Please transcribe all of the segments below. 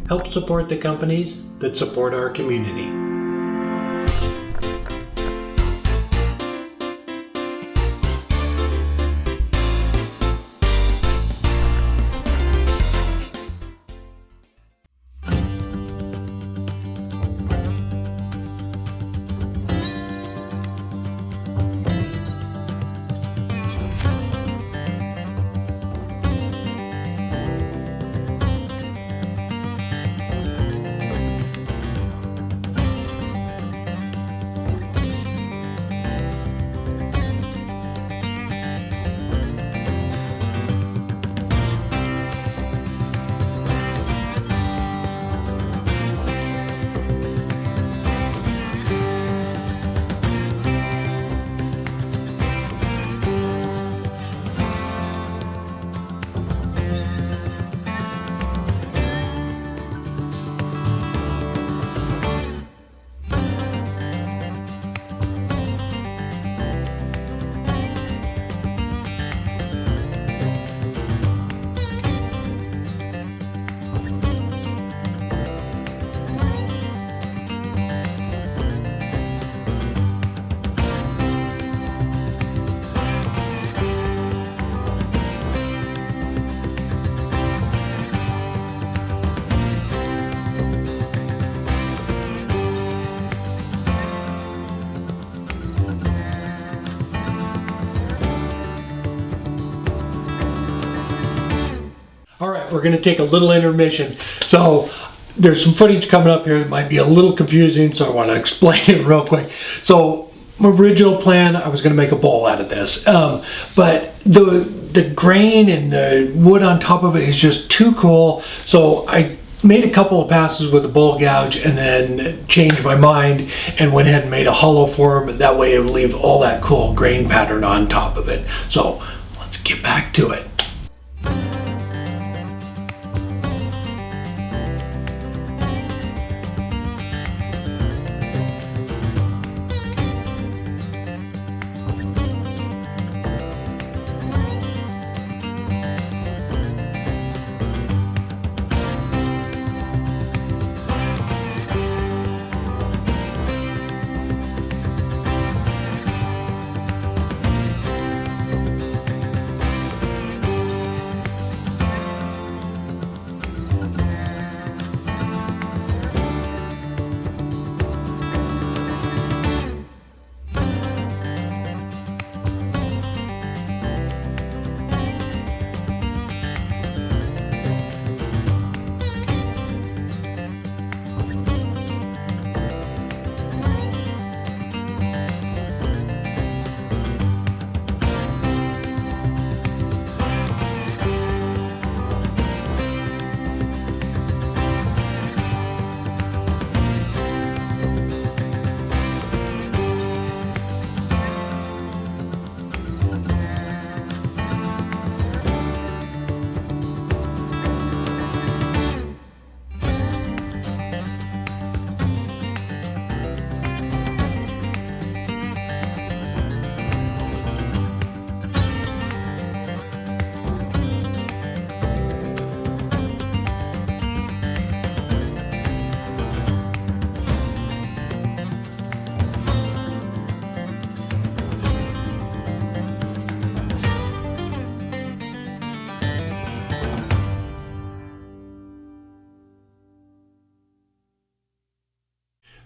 Help support the companies that support our community. All right, we're going to take a little intermission. So there's some footage coming up here that might be a little confusing, so I want to explain it real quick. So my original plan, I was going to make a bowl out of this, but the grain and the wood on top of it is just too cool. So I made a couple of passes with a bowl gouge and then changed my mind and went ahead and made a hollow form. That way it would leave all that cool grain pattern on top of it. So let's get back to it.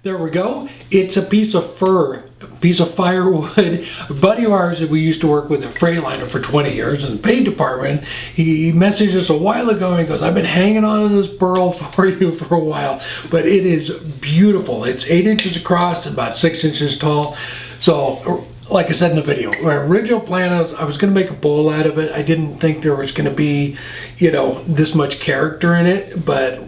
There we go. It's a piece of fir, a piece of firewood. A buddy of ours that we used to work with at Freightliner for 20 years in the paint department, he messaged us a while ago and he goes, I've been hanging on to this burl for you for a while, but it is beautiful. It's 8 inches across and about 6 inches tall. So, like I said in the video, my original plan was I was going to make a bowl out of it. I didn't think there was going to be, this much character in it, but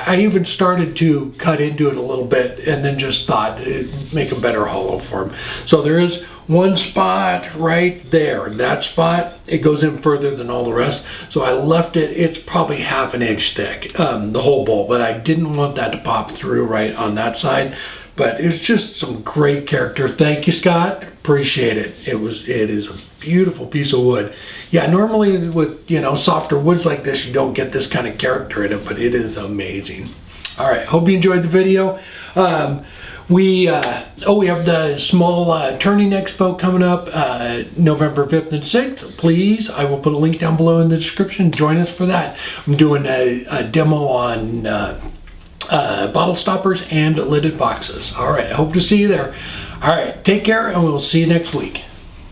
I even started to cut into it a little bit and then just thought it'd make a better hollow form. So there is one spot right there. That spot, it goes in further than all the rest. So I left it, it's probably 1/2 inch thick, the whole bowl, but I didn't want that to pop through right on that side. But it was just some great character. Thank you, Scott. Appreciate it. It is a beautiful piece of wood. Yeah, normally with, you know, softer woods like this, you don't get this kind of character in it, but it is amazing. All right, hope you enjoyed the video. We have the small turning expo coming up November 5th and 6th. Please, I will put a link down below in the description. Join us for that. I'm doing a demo on bottle stoppers and lidded boxes. All right, I hope to see you there. All right, take care, and we'll see you next week.